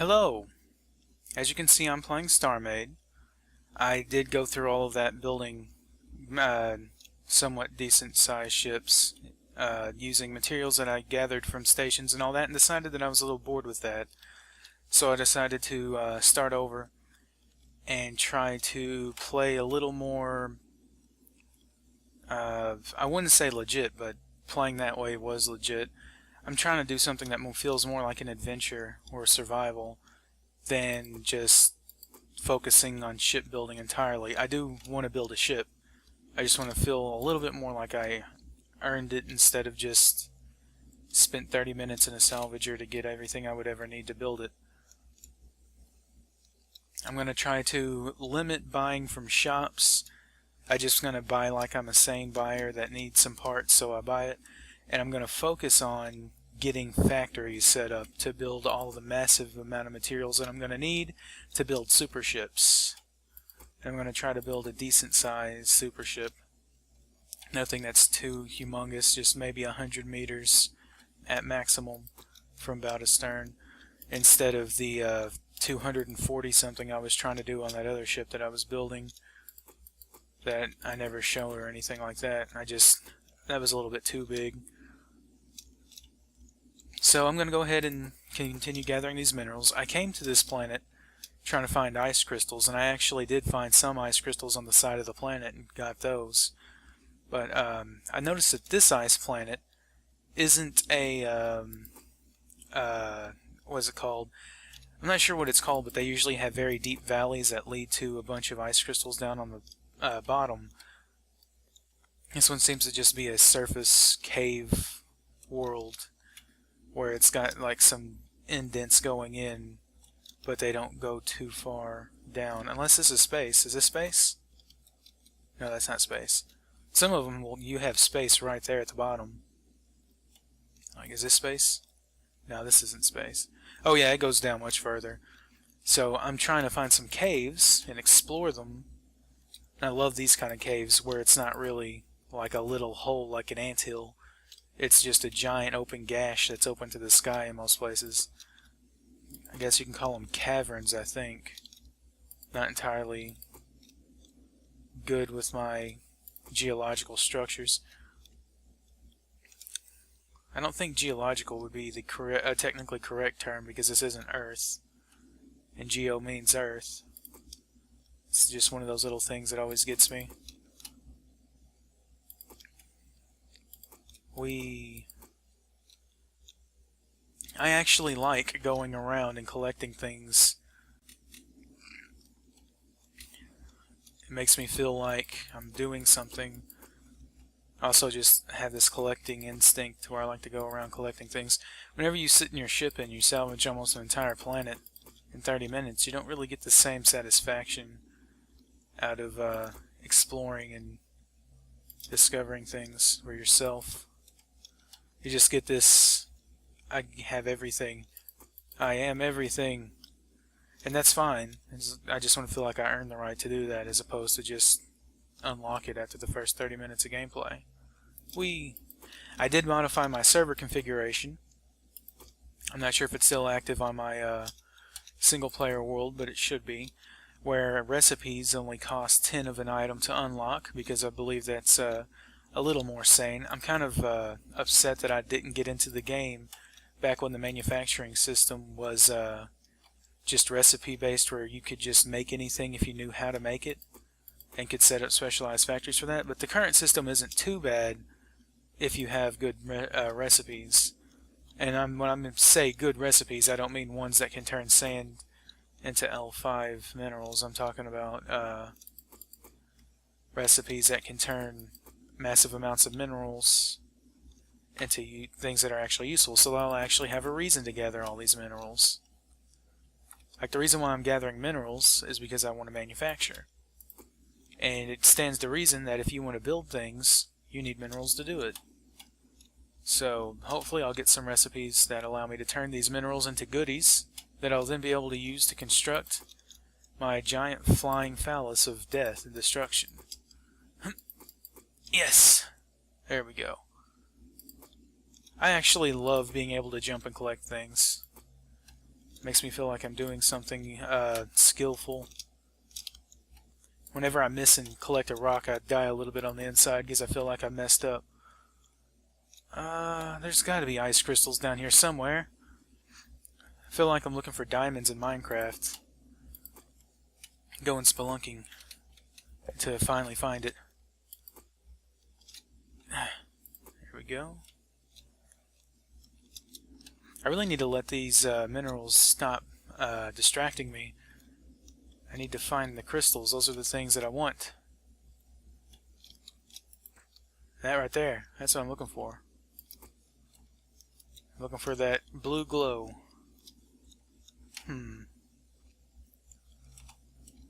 Hello! As you can see, I'm playing Starmade. I did go through all of that building somewhat decent sized ships using materials that I gathered from stations and all that, and decided that I was a little bored with that. So I decided to start over and try to play a little more, I wouldn't say legit, but playing that way was legit. I'm trying to do something that feels more like an adventure or survival than just focusing on shipbuilding entirely. I do want to build a ship. I just want to feel a little bit more like I earned it instead of just spent 30 minutes in a salvager to get everything I would ever need to build it. I'm going to try to limit buying from shops. I'm just going to buy like I'm a sane buyer that needs some parts, so I buy it. And I'm going to focus on getting factories set up to build all the massive amount of materials that I'm going to need to build super ships. I'm going to try to build a decent sized super ship. Nothing that's too humongous, just maybe 100 meters at maximum from bow to stern, instead of the 240 something I was trying to do on that other ship that I was building that I never showed or anything like that. That was a little bit too big. So I'm going to go ahead and continue gathering these minerals. I came to this planet trying to find ice crystals, and I actually did find some ice crystals on the side of the planet and got those. But I noticed that this ice planet isn't a, what is it called? I'm not sure what it's called, but they usually have very deep valleys that lead to a bunch of ice crystals down on the bottom. This one seems to just be a surface cave world, where it's got like some indents going in, but they don't go too far down. Unless this is space. Is this space? No, that's not space. Some of them, you have space right there at the bottom. Like, is this space? No, this isn't space. Oh yeah, it goes down much further. So I'm trying to find some caves and explore them. And I love these kind of caves where it's not really like a little hole like an anthill. It's just a giant open gash that's open to the sky in most places. I guess you can call them caverns, I think. Not entirely good with my geological structures. I don't think geological would be the technically correct term, because this isn't Earth. And geo means Earth. It's just one of those little things that always gets me. I actually like going around and collecting things. It makes me feel like I'm doing something. I also just have this collecting instinct where I like to go around collecting things. Whenever you sit in your ship and you salvage almost an entire planet in 30 minutes, you don't really get the same satisfaction out of exploring and discovering things for yourself. You just get this, I have everything, I am everything, and that's fine. I just want to feel like I earned the right to do that, as opposed to just unlock it after the first 30 minutes of gameplay. I did modify my server configuration. I'm not sure if it's still active on my single player world, but it should be, where recipes only cost 10 of an item to unlock, because I believe that's a little more sane. I'm kind of upset that I didn't get into the game back when the manufacturing system was just recipe based, where you could just make anything if you knew how to make it and could set up specialized factories for that. But the current system isn't too bad if you have good recipes. And when I say good recipes, I don't mean ones that can turn sand into L5 minerals. I'm talking about recipes that can turn massive amounts of minerals into things that are actually useful, so I'll actually have a reason to gather all these minerals. Like, the reason why I'm gathering minerals is because I want to manufacture. And it stands to reason that if you want to build things, you need minerals to do it. So hopefully I'll get some recipes that allow me to turn these minerals into goodies that I'll then be able to use to construct my giant flying phallus of death and destruction. Yes! There we go. I actually love being able to jump and collect things. Makes me feel like I'm doing something skillful. Whenever I miss and collect a rock, I die a little bit on the inside because I feel like I messed up. There's got to be ice crystals down here somewhere. I feel like I'm looking for diamonds in Minecraft. Going spelunking to finally find it. Here we go. I really need to let these minerals stop distracting me. I need to find the crystals. Those are the things that I want. That right there. That's what I'm looking for. I'm looking for that blue glow.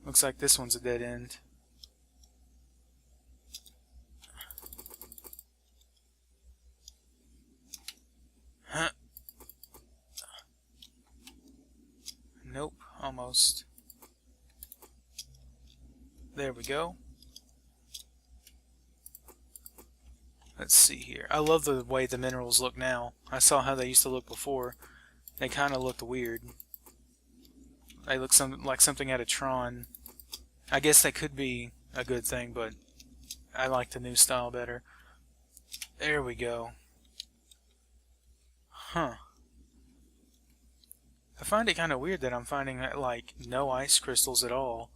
Looks like this one's a dead end. Huh. Nope, almost. There we go. Let's see here. I love the way the minerals look now. I saw how they used to look before. They kind of looked weird. They look like something out of Tron. I guess that could be a good thing, but I like the new style better. There we go. Huh. I find it kind of weird that I'm finding like no ice crystals at all.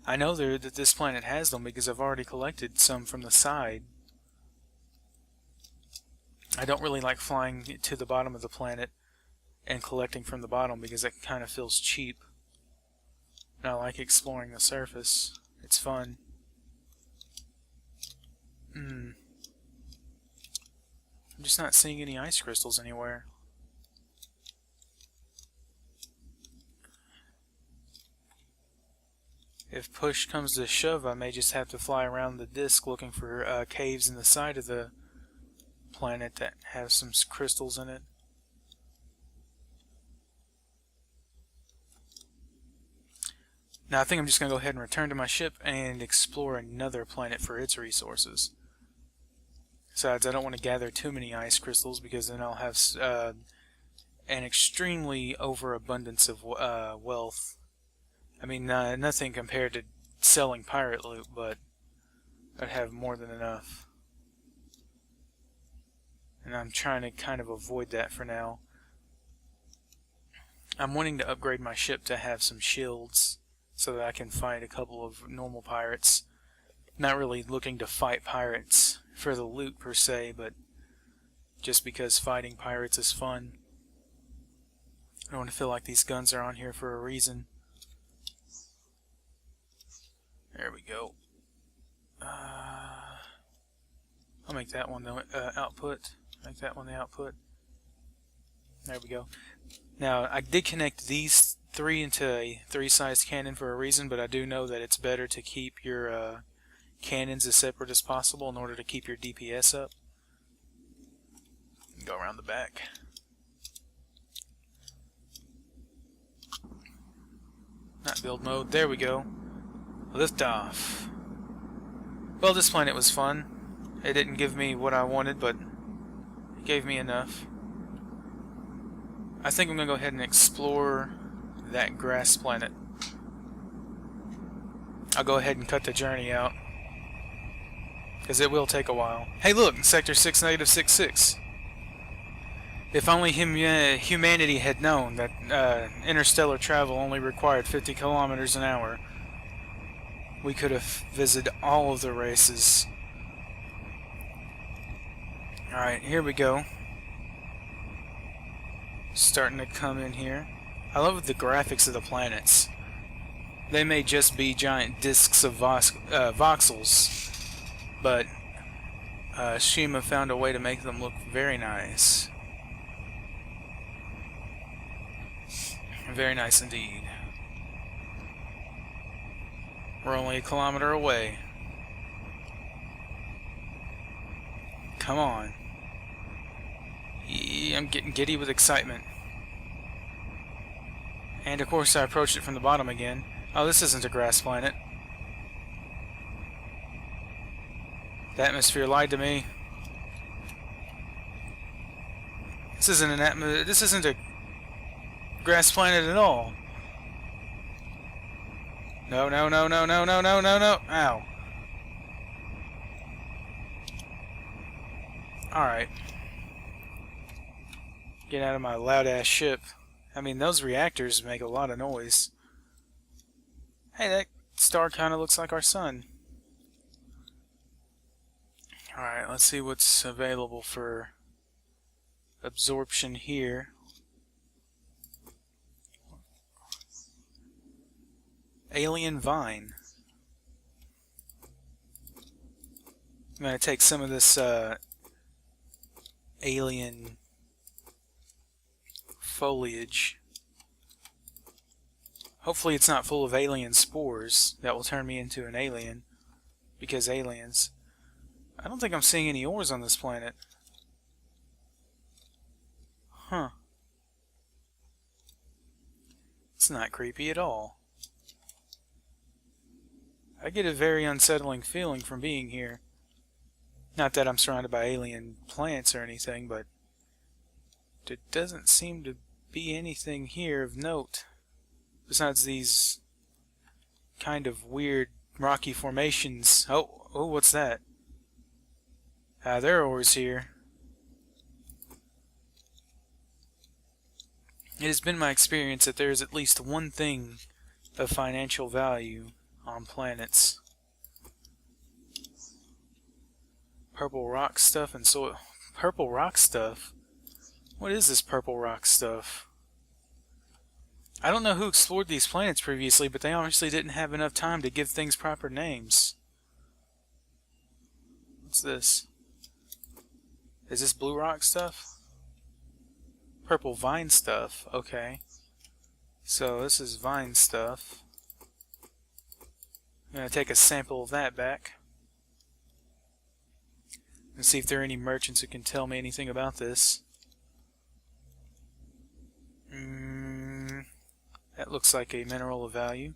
I know that this planet has them because I've already collected some from the side. I don't really like flying to the bottom of the planet and collecting from the bottom because it kind of feels cheap. And I like exploring the surface. It's fun. I'm just not seeing any ice crystals anywhere. If push comes to shove, I may just have to fly around the disk looking for caves in the side of the planet that have some crystals in it. Now I think I'm just going to go ahead and return to my ship and explore another planet for its resources. Besides, I don't want to gather too many ice crystals because then I'll have an extremely overabundance of wealth. I mean, nothing compared to selling pirate loot, but I'd have more than enough. And I'm trying to kind of avoid that for now. I'm wanting to upgrade my ship to have some shields so that I can fight a couple of normal pirates. Not really looking to fight pirates for the loot per se, but just because fighting pirates is fun. I don't want to feel like these guns are on here for a reason. There we go. I'll make that one the output. Make that one the output. There we go. Now, I did connect these three into a 3-sized cannon for a reason, but I do know that it's better to keep your cannons as separate as possible in order to keep your DPS up. Go around the back. Not build mode. There we go. Lift off. Well, this planet was fun. It didn't give me what I wanted, but it gave me enough. I think I'm going to go ahead and explore that grass planet. I'll go ahead and cut the journey out, because it will take a while. Hey look, Sector 6, -66. If only humanity had known that interstellar travel only required 50 kilometers an hour, we could have visited all of the races. Alright, here we go. Starting to come in here. I love the graphics of the planets. They may just be giant discs of voxels, but Shima found a way to make them look very nice. Very nice indeed. We're only a kilometer away. Come on. I'm getting giddy with excitement. And of course I approached it from the bottom again. Oh, this isn't a grass planet. The atmosphere lied to me. This isn't a grass planet at all. No, no, no, no, no, no, no, no, no. Ow. Alright. Get out of my loud-ass ship. I mean, those reactors make a lot of noise. Hey, that star kind of looks like our sun. Alright, let's see what's available for absorption here. Alien vine. I'm going to take some of this alien foliage. Hopefully it's not full of alien spores that will turn me into an alien, because aliens. I don't think I'm seeing any ores on this planet. Huh. It's not creepy at all. I get a very unsettling feeling from being here. Not that I'm surrounded by alien plants or anything, but there doesn't seem to be anything here of note besides these kind of weird rocky formations. Oh, what's that? There are ores here. It has been my experience that there is at least one thing of financial value on planets. Purple rock stuff and soil. Purple rock stuff? What is this purple rock stuff? I don't know who explored these planets previously, but they obviously didn't have enough time to give things proper names. What's this? Is this blue rock stuff? Purple vine stuff. Okay. So this is vine stuff. I'm going to take a sample of that back and see if there are any merchants who can tell me anything about this. That looks like a mineral of value.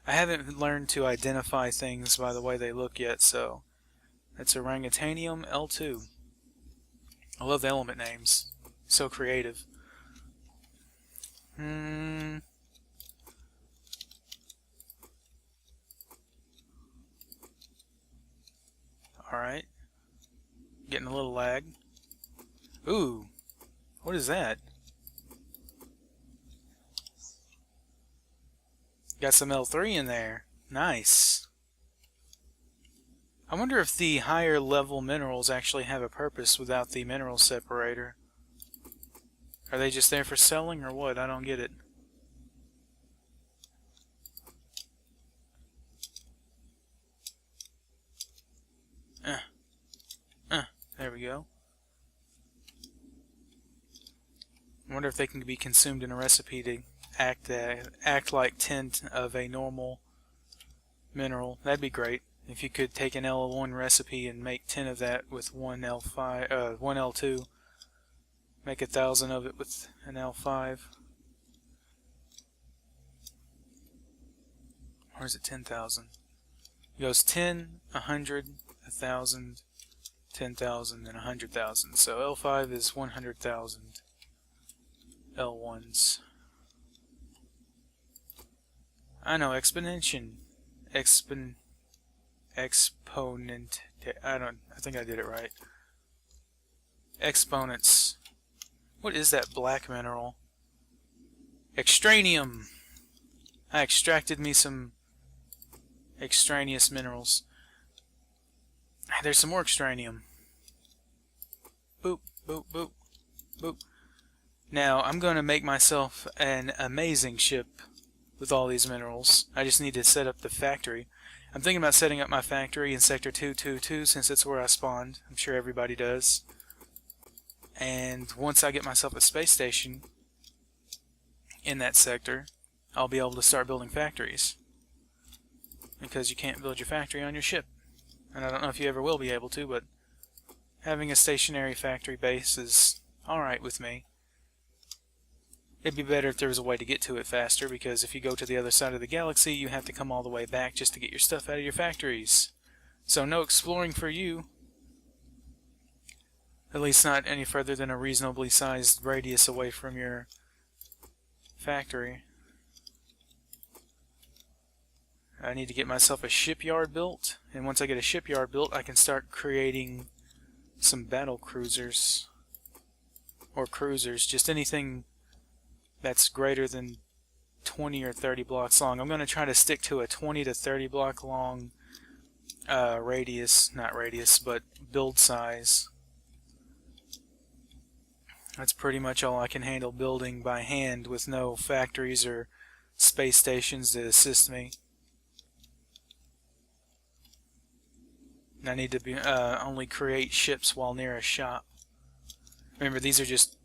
I haven't learned to identify things by the way they look yet, so that's orangutanium L2. I love the element names. So creative. Alright. Getting a little lag. Ooh. What is that? Got some L3 in there. Nice. I wonder if the higher level minerals actually have a purpose without the mineral separator. Are they just there for selling or what? I don't get it. There we go. I wonder if they can be consumed in a recipe to act like 10 of a normal mineral. That'd be great. If you could take an L1 recipe and make 10 of that with one L5, one L2, make 1,000 of it with an L5. Or is it 10,000? It goes 10, 100, 1,000, 10,000, and 100,000. So L5 is 100,000 L1s. I know, exponent. I think I did it right. Exponents. What is that black mineral? Extranium. I extracted me some extraneous minerals. There's some more extranium. Boop, boop, boop, boop. Now, I'm going to make myself an amazing ship with all these minerals. I just need to set up the factory. I'm thinking about setting up my factory in Sector 222 since it's where I spawned. I'm sure everybody does. And once I get myself a space station in that sector, I'll be able to start building factories. Because you can't build your factory on your ship. And I don't know if you ever will be able to, but having a stationary factory base is alright with me. It'd be better if there was a way to get to it faster, because if you go to the other side of the galaxy, you have to come all the way back just to get your stuff out of your factories. So no exploring for you. At least not any further than a reasonably sized radius away from your factory. I need to get myself a shipyard built, and once I get a shipyard built, I can start creating some battle cruisers. Or cruisers, just anything that's greater than 20 or 30 blocks long. I'm going to try to stick to a 20 to 30 block long radius, not radius, but build size. That's pretty much all I can handle building by hand with no factories or space stations to assist me. And I need to only create ships while near a shop. Remember, these are just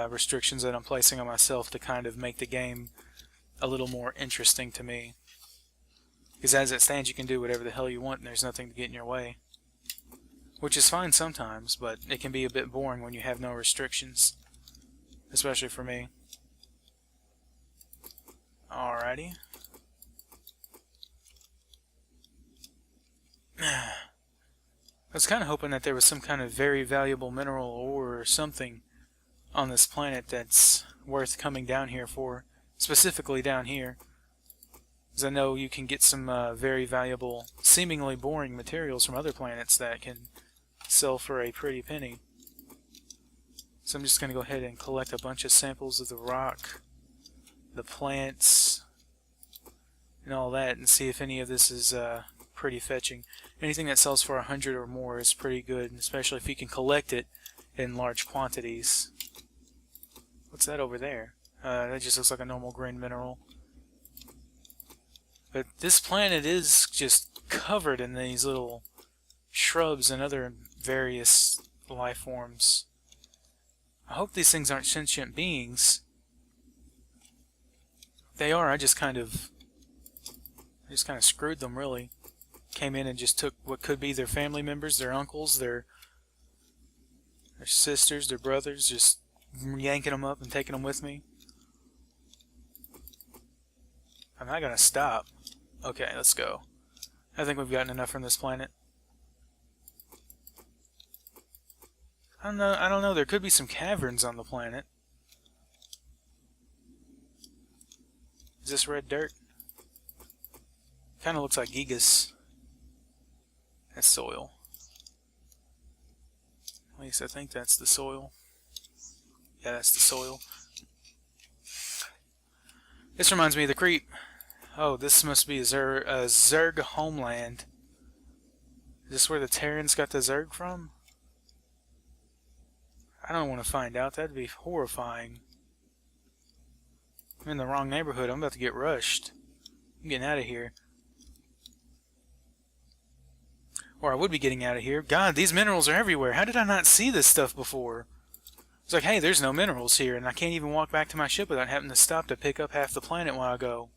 restrictions that I'm placing on myself to kind of make the game a little more interesting to me. Because as it stands, you can do whatever the hell you want and there's nothing to get in your way. Which is fine sometimes, but it can be a bit boring when you have no restrictions. Especially for me. Alrighty. I was kind of hoping that there was some kind of very valuable mineral ore or something on this planet that's worth coming down here for. Specifically down here. Because I know you can get some very valuable, seemingly boring materials from other planets that can sell for a pretty penny. So I'm just going to go ahead and collect a bunch of samples of the rock, the plants, and all that, and see if any of this is pretty fetching. Anything that sells for 100 or more is pretty good, especially if you can collect it in large quantities. What's that over there? That just looks like a normal green mineral. But this planet is just covered in these little shrubs and other various life forms. I hope these things aren't sentient beings. If they are, I just kind of screwed them, really. Came in and just took what could be their family members, their uncles, their sisters, their brothers, just yanking them up and taking them with me. I'm not gonna stop. Okay, let's go. I think we've gotten enough from this planet. I don't know. There could be some caverns on the planet. Is this red dirt? Kind of looks like gigas. That's soil. At least I think that's the soil. Yeah, that's the soil. This reminds me of the creep. Oh, this must be a Zerg homeland. Is this where the Terrans got the Zerg from? I don't want to find out. That'd be horrifying. I'm in the wrong neighborhood. I'm about to get rushed. I'm getting out of here. Or I would be getting out of here. God, these minerals are everywhere. How did I not see this stuff before? It's like, hey, there's no minerals here, and I can't even walk back to my ship without having to stop to pick up half the planet while I go.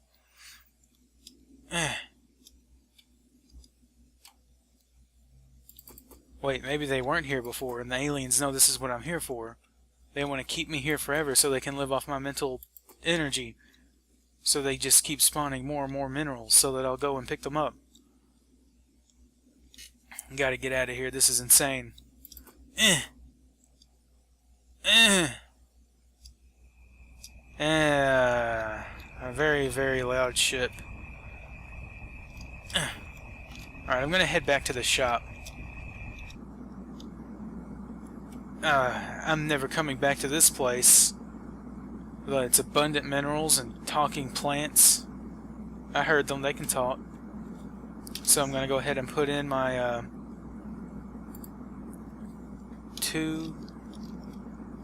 Wait, maybe they weren't here before, and the aliens know this is what I'm here for. They want to keep me here forever so they can live off my mental energy. So they just keep spawning more and more minerals so that I'll go and pick them up. Gotta get out of here. This is insane. A very, very loud ship. Alright, I'm gonna head back to the shop. I'm never coming back to this place. But it's abundant minerals and talking plants. I heard them, they can talk. So I'm gonna go ahead and put in my 2,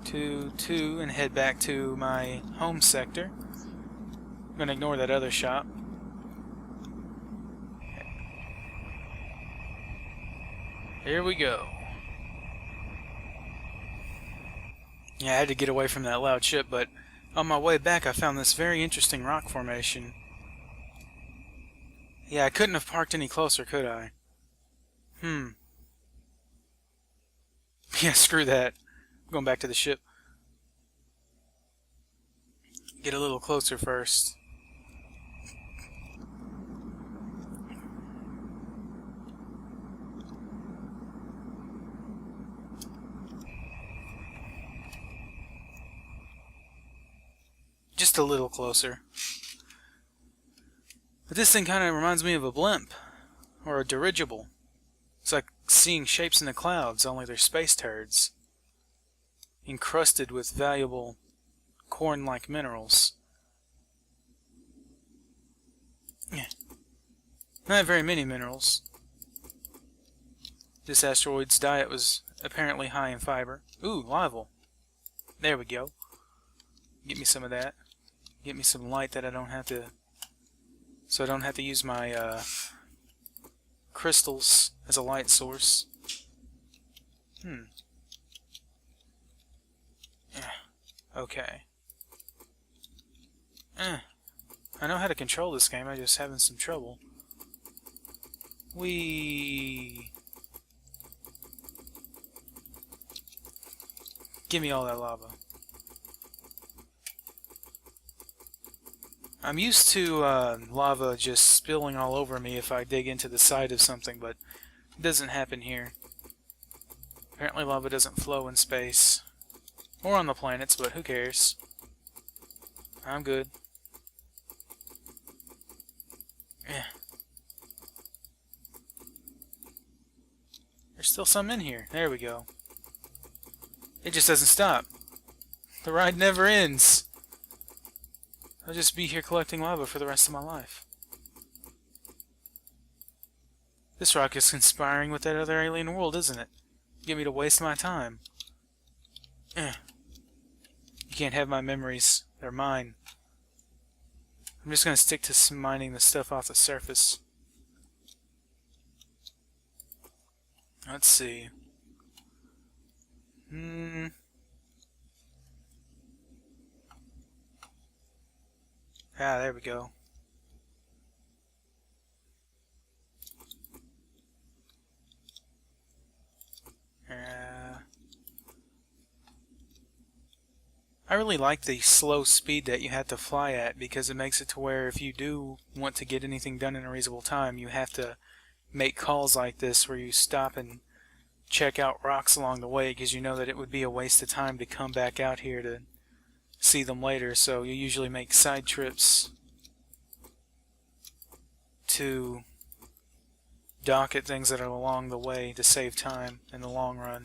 2, 2 and head back to my home sector. I'm gonna ignore that other shop. Here we go. Yeah, I had to get away from that loud ship, but on my way back I found this very interesting rock formation. Yeah, I couldn't have parked any closer, could I? Yeah, screw that. I'm going back to the ship. Get a little closer first. just a little closer. But this thing kind of reminds me of a blimp, or a dirigible. It's like seeing shapes in the clouds, only they're space turds, encrusted with valuable corn-like minerals. Not very many minerals. This asteroid's diet was apparently high in fiber. Ooh, lava. There we go. Get me some of that. Get me some light that I don't have to... So I don't have to use my crystals as a light source. Okay. I know how to control this game, I'm just having some trouble. Give me all that lava. I'm used to lava just spilling all over me if I dig into the side of something, but it doesn't happen here. Apparently lava doesn't flow in space. Or on the planets, but who cares? I'm good. There's still some in here. There we go. It just doesn't stop. The ride never ends. I'll just be here collecting lava for the rest of my life. This rock is conspiring with that other alien world, isn't it? Get me to waste my time. You can't have my memories. They're mine. I'm just going to stick to mining the stuff off the surface. Let's see. Ah, there we go. I really like the slow speed that you have to fly at, because it makes it to where if you do want to get anything done in a reasonable time, you have to make calls like this where you stop and check out rocks along the way, because you know that it would be a waste of time to come back out here to see them later. So you usually make side trips to dock at things that are along the way to save time in the long run.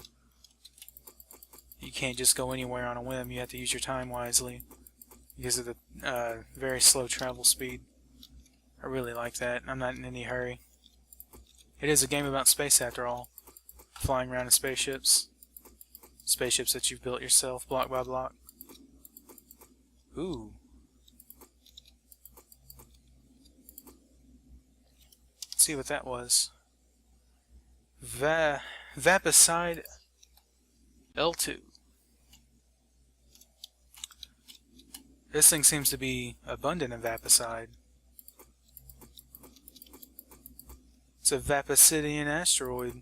You can't just go anywhere on a whim. You have to use your time wisely because of the very slow travel speed. I really like that. I'm not in any hurry. It is a game about space after all. Flying around in spaceships. Spaceships that you've built yourself, block by block. Ooh. Let's see what that was. Vapicide L2. This thing seems to be abundant in vapicide. It's a Vapicidian asteroid.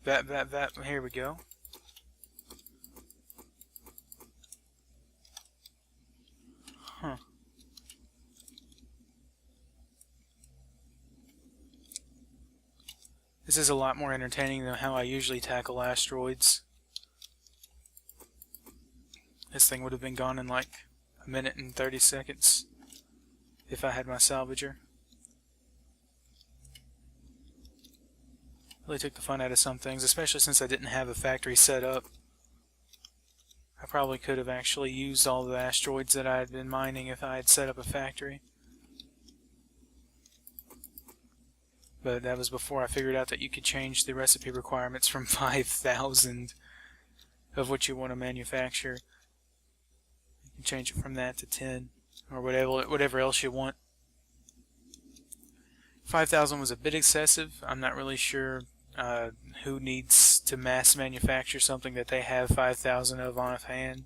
Here we go. Huh. This is a lot more entertaining than how I usually tackle asteroids. This thing would have been gone in like a minute and 30 seconds if I had my salvager. Really took the fun out of some things, especially since I didn't have a factory set up. I probably could have actually used all the asteroids that I had been mining if I had set up a factory. But that was before I figured out that you could change the recipe requirements from 5,000 of what you want to manufacture. You can change it from that to 10 or whatever else you want. 5,000 was a bit excessive. I'm not really sure who needs to mass manufacture something that they have 5,000 of on hand.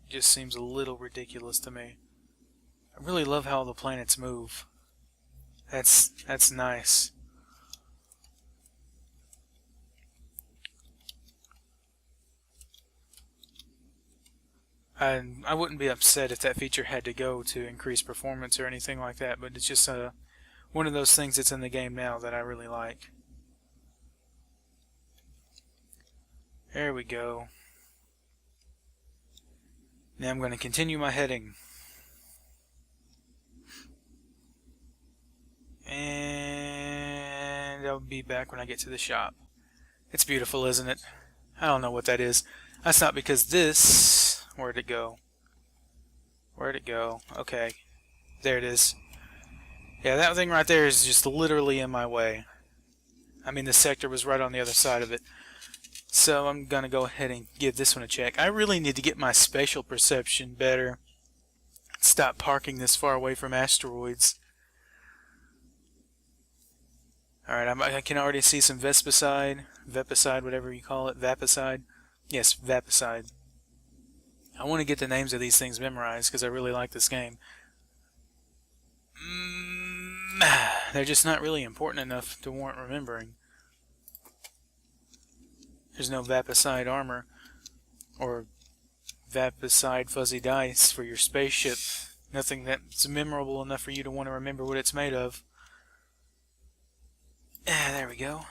It just seems a little ridiculous to me. I really love how the planets move. That's nice. I wouldn't be upset if that feature had to go to increase performance or anything like that, but it's just one of those things that's in the game now that I really like. There we go. Now I'm going to continue my heading. And I'll be back when I get to the shop. It's beautiful, isn't it? I don't know what that is. That's not because this... Where'd it go? Where'd it go? Okay. There it is. Yeah, that thing right there is just literally in my way. I mean, the sector was right on the other side of it. So I'm going to go ahead and give this one a check. I really need to get my spatial perception better. Stop parking this far away from asteroids. Alright, I can already see some Vespicide, whatever you call it, Vapicide. Yes, Vapicide. I want to get the names of these things memorized because I really like this game. They're just not really important enough to warrant remembering. There's no Vapicide armor or Vapicide fuzzy dice for your spaceship. Nothing that's memorable enough for you to want to remember what it's made of. There we go.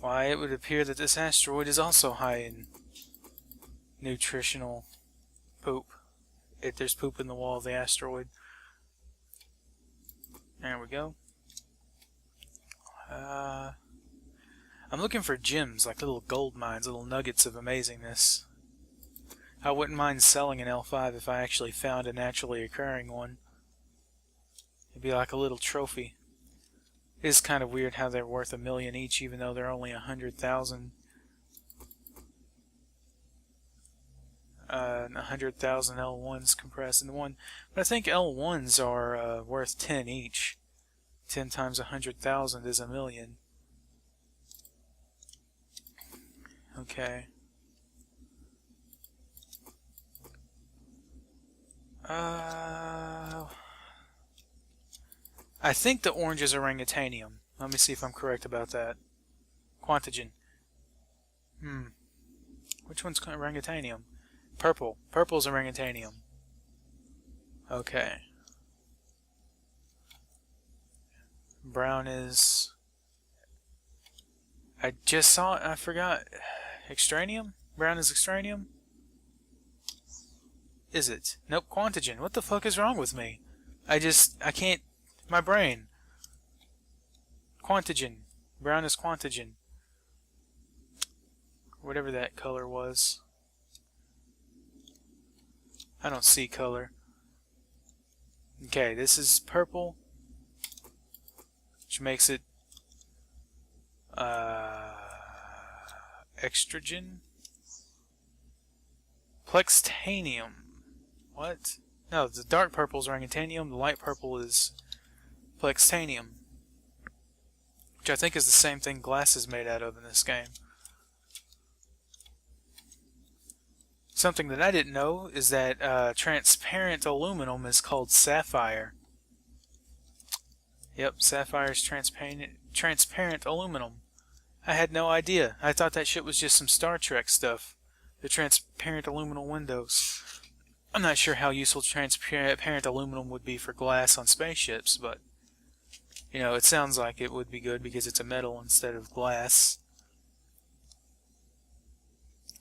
Why, it would appear that this asteroid is also high in nutritional poop. There's poop in the wall of the asteroid. There we go. I'm looking for gems, like little gold mines, little nuggets of amazingness. I wouldn't mind selling an L5 if I actually found a naturally occurring one. It'd be like a little trophy. It is kind of weird how they're worth $1 million each, even though they're only 100,000. 100,000 L1s compressed into one. But I think L1s are worth 10 each. 10 times 100,000 is $1 million. Okay. I think the orange is orangutanium. Let me see if I'm correct about that. Quantigen. Which one's orangutanium? Purple. Purple's orangutanium. Okay. Brown is... I just saw it, I forgot. Extranium? Brown is extranium? Is it? Nope, Quantigen. What the fuck is wrong with me? I can't... My brain. Quantigen. Brown is Quantigen. Whatever that color was. I don't see color. Okay, this is purple, which makes it extragen. Plextanium. What? No, the dark purple is orangutanium, the light purple is plextanium, which I think is the same thing glass is made out of in this game. Something that I didn't know is that transparent aluminum is called sapphire. Yep, sapphire is transparent aluminum. I had no idea. I thought that shit was just some Star Trek stuff. The transparent aluminum windows. I'm not sure how useful transparent aluminum would be for glass on spaceships, but you know, it sounds like it would be good because it's a metal instead of glass.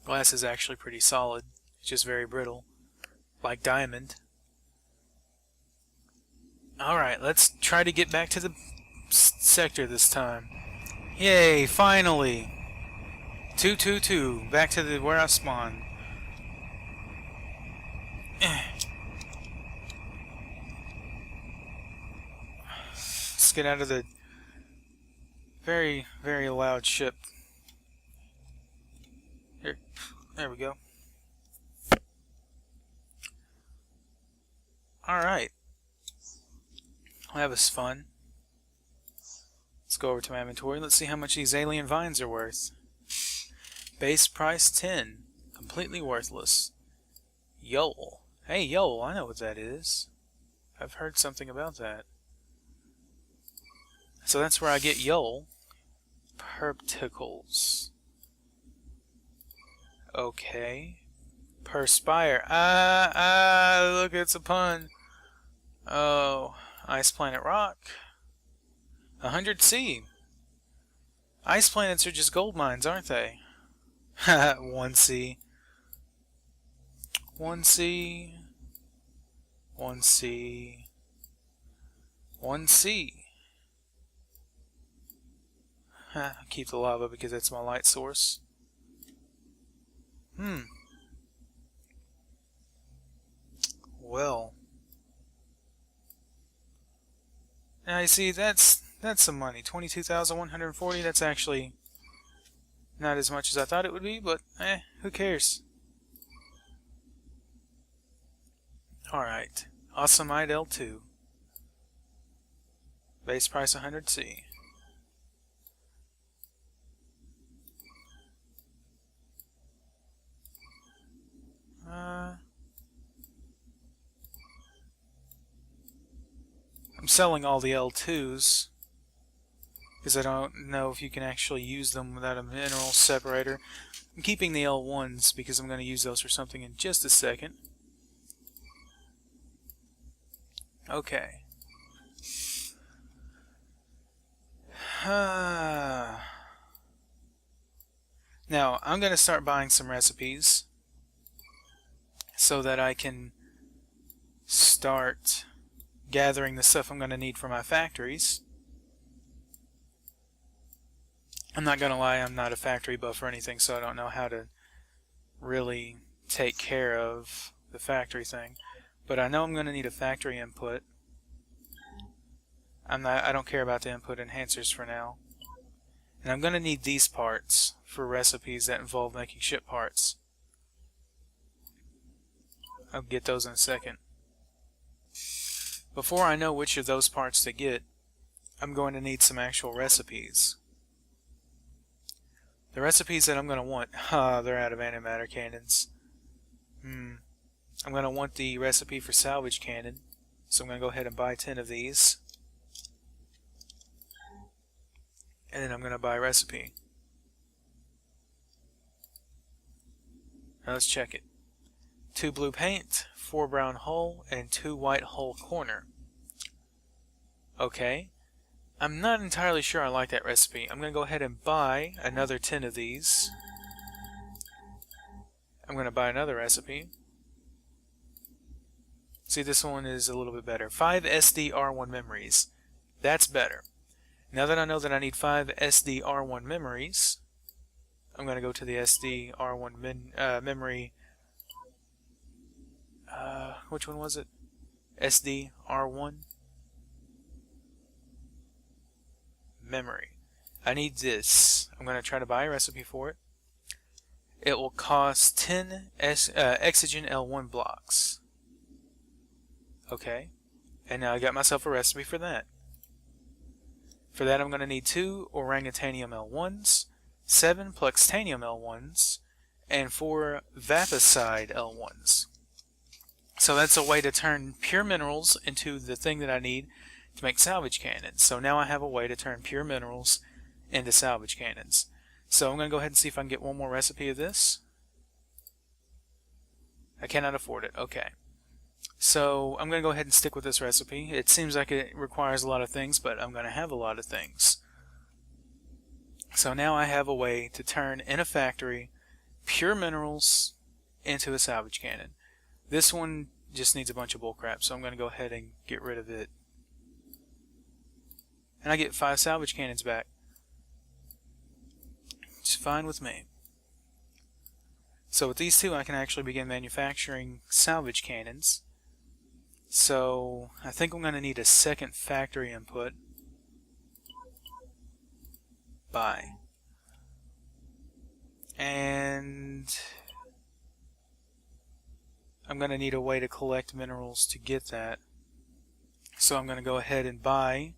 Glass is actually pretty solid. It's just very brittle. Like diamond. Alright, let's try to get back to the sector this time. Yay, finally! 222, back to where I spawned. Let's get out of the very, very loud ship. Here, there we go. Alright. Well, that was fun. Let's go over to my inventory. Let's see how much these alien vines are worth. Base price 10. Completely worthless. Yole. Hey, Yole, I know what that is. I've heard something about that. So that's where I get Yole. Perpticles. Okay. Perspire. Look, it's a pun. Oh, Ice Planet Rock. 100C. Ice planets are just gold mines, aren't they? 1C. 1C. 1C. 1C. Keep the lava because that's my light source. Well. Now you see, that's some money. 22,140. That's actually not as much as I thought it would be, but who cares? Alright. Awesomite L2. Base price 100C. I'm selling all the L2s because I don't know if you can actually use them without a mineral separator. I'm keeping the L1s because I'm going to use those for something in just a second. Okay. Now, I'm going to start buying some recipes so that I can start gathering the stuff I'm going to need for my factories. I'm not going to lie, I'm not a factory buff or anything, so I don't know how to really take care of the factory thing. But I know I'm going to need a factory input. I don't care about the input enhancers for now. And I'm going to need these parts for recipes that involve making ship parts. I'll get those in a second. Before I know which of those parts to get, I'm going to need some actual recipes. The recipes that I'm going to want, they're out of antimatter cannons. I'm going to want the recipe for salvage cannon, so I'm going to go ahead and buy 10 of these. And then I'm going to buy a recipe. Now let's check it. 2 blue paint, 4 brown hull, and 2 white hull corner. Okay. I'm not entirely sure I like that recipe. I'm going to go ahead and buy another 10 of these. I'm going to buy another recipe. See, this one is a little bit better. 5 SDR1 memories. That's better. Now that I know that I need 5 SDR1 memories, I'm going to go to the SDR1 memory. Which one was it? SDR1 memory. I need this. I'm going to try to buy a recipe for it. It will cost 10 Exogen L1 blocks. Okay. And now I got myself a recipe for that. For that I'm going to need 2 orangutanium L1s, 7 pluxtanium L1s, and 4 vapicide L1s. So that's a way to turn pure minerals into the thing that I need to make salvage cannons. So now I have a way to turn pure minerals into salvage cannons. So I'm going to go ahead and see if I can get one more recipe of this. I cannot afford it. Okay. So I'm going to go ahead and stick with this recipe. It seems like it requires a lot of things, but I'm going to have a lot of things. So now I have a way to turn in a factory pure minerals into a salvage cannon. This one just needs a bunch of bullcrap, so I'm going to go ahead and get rid of it. And I get 5 salvage cannons back. It's fine with me. So with these 2 I can actually begin manufacturing salvage cannons. So I think I'm going to need a second factory input. Buy. And I'm going to need a way to collect minerals to get that. So I'm going to go ahead and buy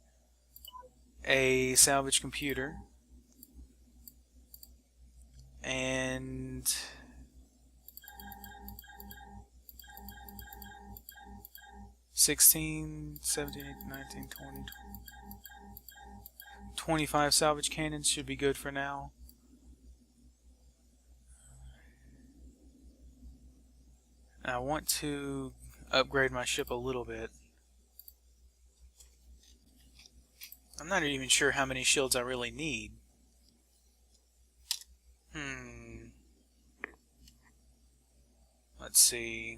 a salvage computer. And 16, 17, 18, 19, 20, 25 salvage cannons should be good for now. I want to upgrade my ship a little bit. I'm not even sure how many shields I really need. Let's see.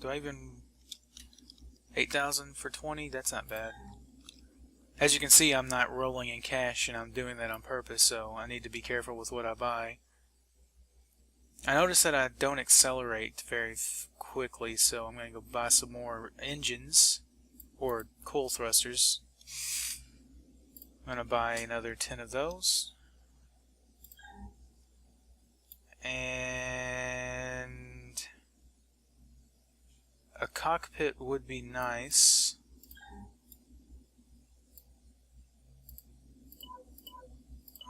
Do I even... 8,000 for 20? That's not bad. As you can see, I'm not rolling in cash, and I'm doing that on purpose, so I need to be careful with what I buy. I notice that I don't accelerate very quickly, so I'm going to go buy some more engines, or coal thrusters. I'm going to buy another 10 of those. And a cockpit would be nice.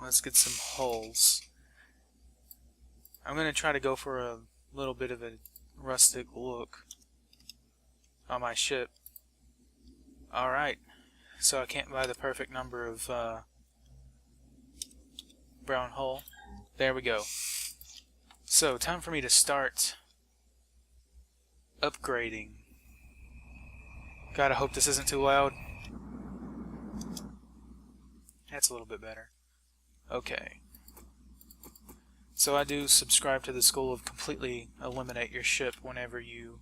Let's get some hulls. I'm going to try to go for a little bit of a rustic look on my ship. Alright, so I can't buy the perfect number of brown hull. There we go. So, time for me to start upgrading. God, I hope this isn't too loud. That's a little bit better. Okay. So I do subscribe to the school of completely eliminate your ship whenever you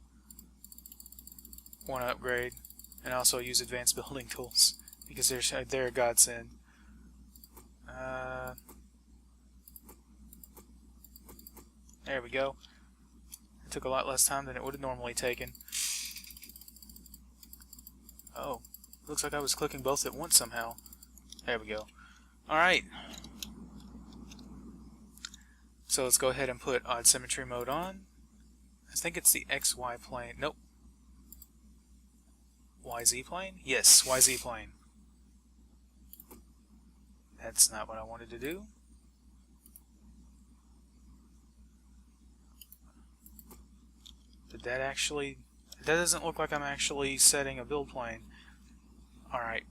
want to upgrade, and also use advanced building tools because they're a godsend. There we go. It took a lot less time than it would have normally taken. Oh, looks like I was clicking both at once somehow. There we go. Alright. So let's go ahead and put odd symmetry mode on. I think it's the XY plane. Nope. YZ plane? Yes, YZ plane. That's not what I wanted to do. Did that actually... That doesn't look like I'm actually setting a build plane. Alright.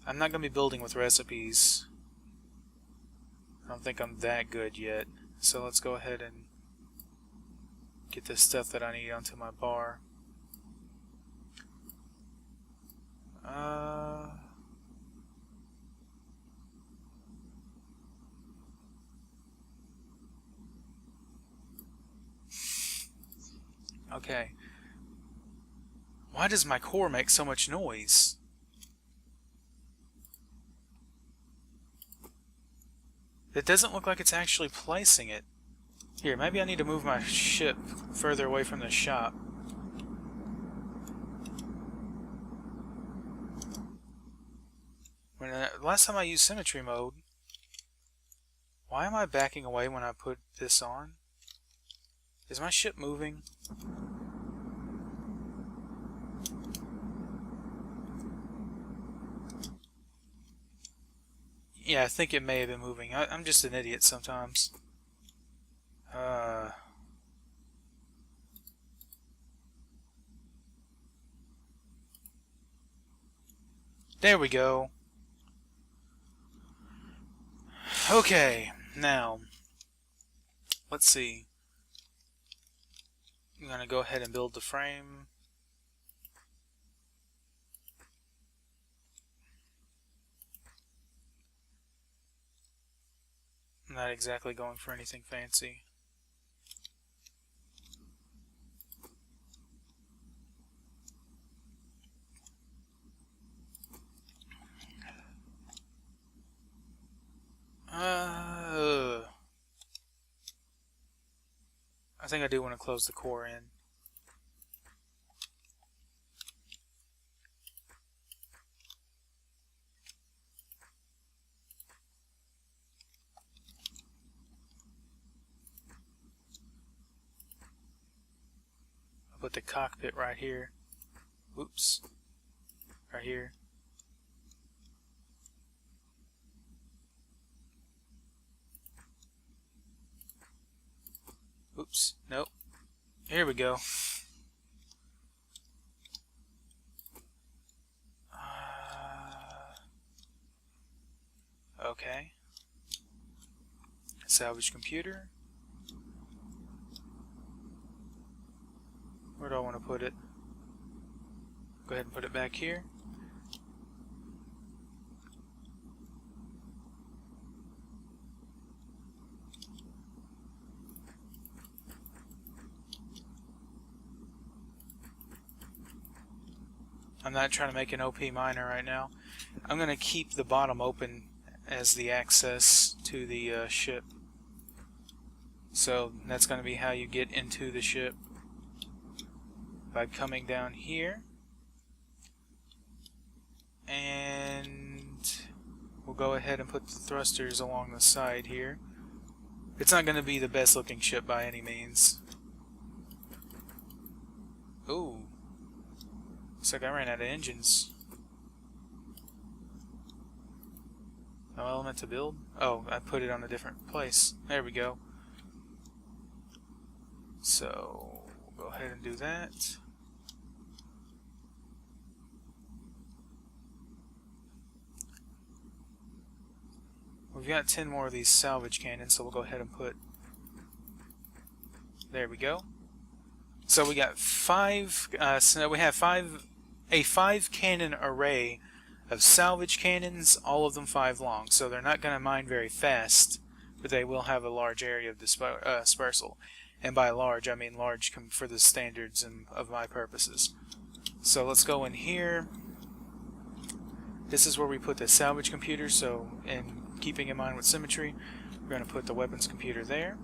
I'm not going to be building with recipes. I don't think I'm that good yet. So let's go ahead and get the stuff that I need onto my bar. Okay. Why does my core make so much noise? It doesn't look like it's actually placing it. Here, maybe I need to move my ship further away from the shop. Last time I used symmetry mode, why am I backing away when I put this on? Is my ship moving? Yeah, I think it may have been moving. I'm just an idiot sometimes. There we go. Okay, now, let's see. I'm going to go ahead and build the frame. I'm not exactly going for anything fancy. I think I do want to close the core in. I'll put the cockpit right here. Oops. Right here. Oops. Nope. Here we go. Okay. Salvage computer. Where do I want to put it? Go ahead and put it back here. I'm not trying to make an OP miner right now. I'm going to keep the bottom open as the access to the ship. So that's going to be how you get into the ship, by coming down here. And we'll go ahead and put the thrusters along the side here. It's not going to be the best looking ship by any means. Ooh. Looks like I ran out of engines. No element to build? Oh, I put it on a different place. There we go. So, we'll go ahead and do that. We've got 10 more of these salvage cannons, so we'll go ahead and put... There we go. So we got so we have a 5 cannon array of salvage cannons, all of them 5 long. So they're not going to mine very fast, but they will have a large area of dispersal. And by large, I mean large for the standards and of my purposes. So let's go in here. This is where we put the salvage computer, so in keeping in mind with symmetry, we're going to put the weapons computer there.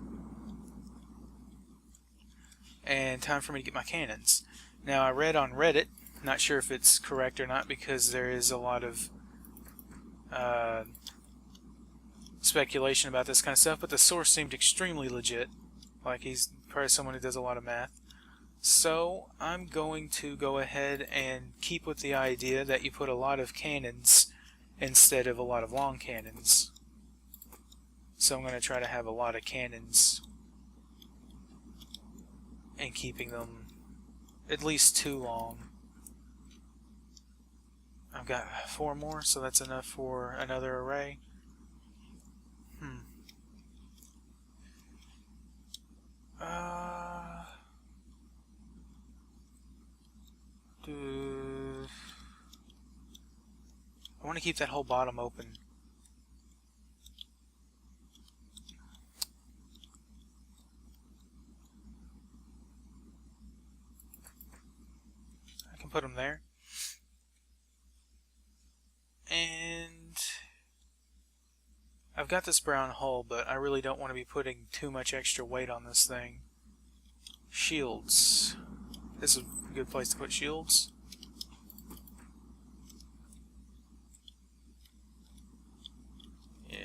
And time for me to get my cannons. Now, I read on Reddit, not sure if it's correct or not, because there is a lot of speculation about this kind of stuff, but the source seemed extremely legit. Like, he's probably someone who does a lot of math. So, I'm going to go ahead and keep with the idea that you put a lot of cannons instead of a lot of long cannons. So I'm going to try to have a lot of cannons and keeping them at least 2 long. I've got 4 more, so that's enough for another array. I want to keep that whole bottom open. I can put them there. And I've got this brown hull, but I really don't want to be putting too much extra weight on this thing. Shields. This is a good place to put shields. Yeah,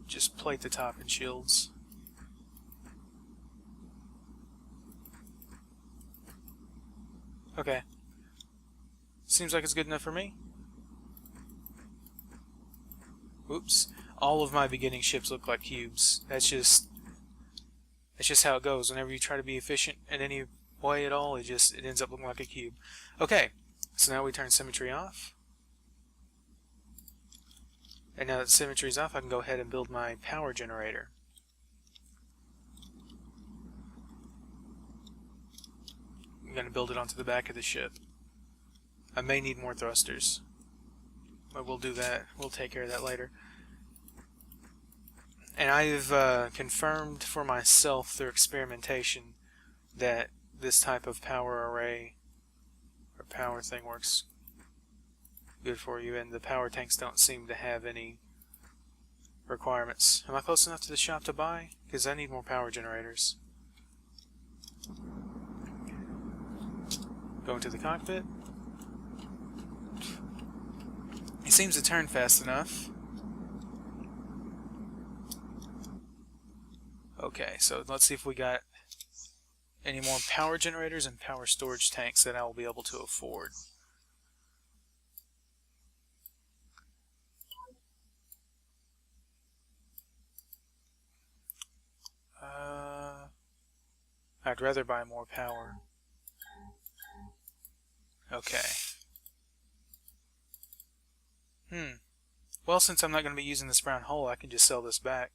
just plate the top in shields. Okay. Seems like it's good enough for me. Oops. All of my beginning ships look like cubes. That's just how it goes. Whenever you try to be efficient in any way at all, it ends up looking like a cube. Okay, so now we turn symmetry off. And now that symmetry's off, I can go ahead and build my power generator. I'm going to build it onto the back of the ship. I may need more thrusters, but we'll do that. We'll take care of that later. And I've confirmed for myself through experimentation that this type of power array or power thing works good for you, and the power tanks don't seem to have any requirements. Am I close enough to the shop to buy? Because I need more power generators. Go into the cockpit. He seems to turn fast enough. Okay, so let's see if we got any more power generators and power storage tanks that I will be able to afford. I'd rather buy more power. Okay. Well, since I'm not going to be using this brown hull, I can just sell this back.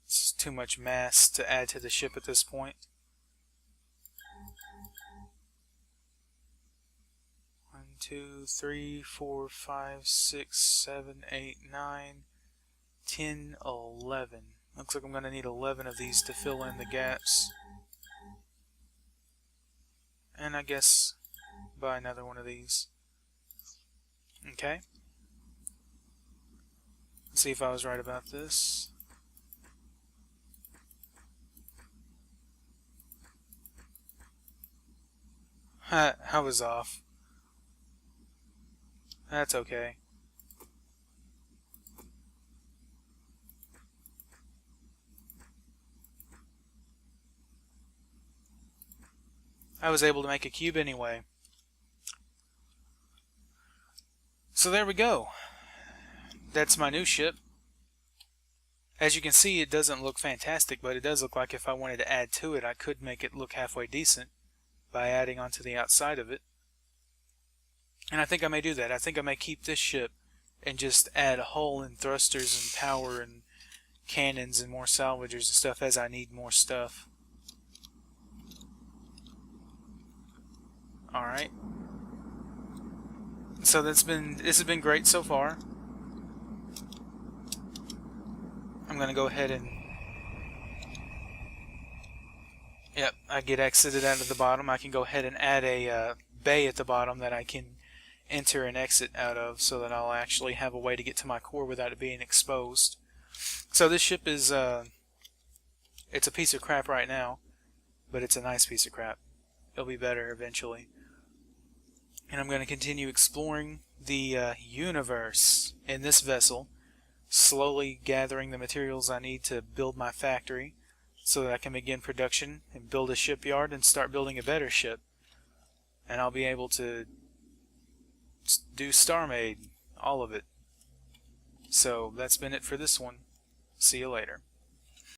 It's too much mass to add to the ship at this point. 1, 2, 3, 4, 5, 6, 7, 8, 9, 10, 11. Looks like I'm going to need 11 of these to fill in the gaps. And I guess buy another one of these. Okay. Let's see if I was right about this. I was off. That's okay. I was able to make a cube anyway. So there we go. That's my new ship. As you can see, it doesn't look fantastic, but it does look like if I wanted to add to it, I could make it look halfway decent by adding onto the outside of it. And I think I may do that. I think I may keep this ship and just add a hull and thrusters and power and cannons and more salvagers and stuff as I need more stuff. Alright. So this has been great so far. I'm gonna go ahead and I get exited out of the bottom. I can go ahead and add a bay at the bottom that I can enter and exit out of, so that I'll actually have a way to get to my core without it being exposed. So this ship is it's a piece of crap right now, but it's a nice piece of crap. It'll be better eventually. And I'm going to continue exploring the universe in this vessel, slowly gathering the materials I need to build my factory so that I can begin production and build a shipyard and start building a better ship. And I'll be able to do Starmade, all of it. So that's been it for this one. See you later.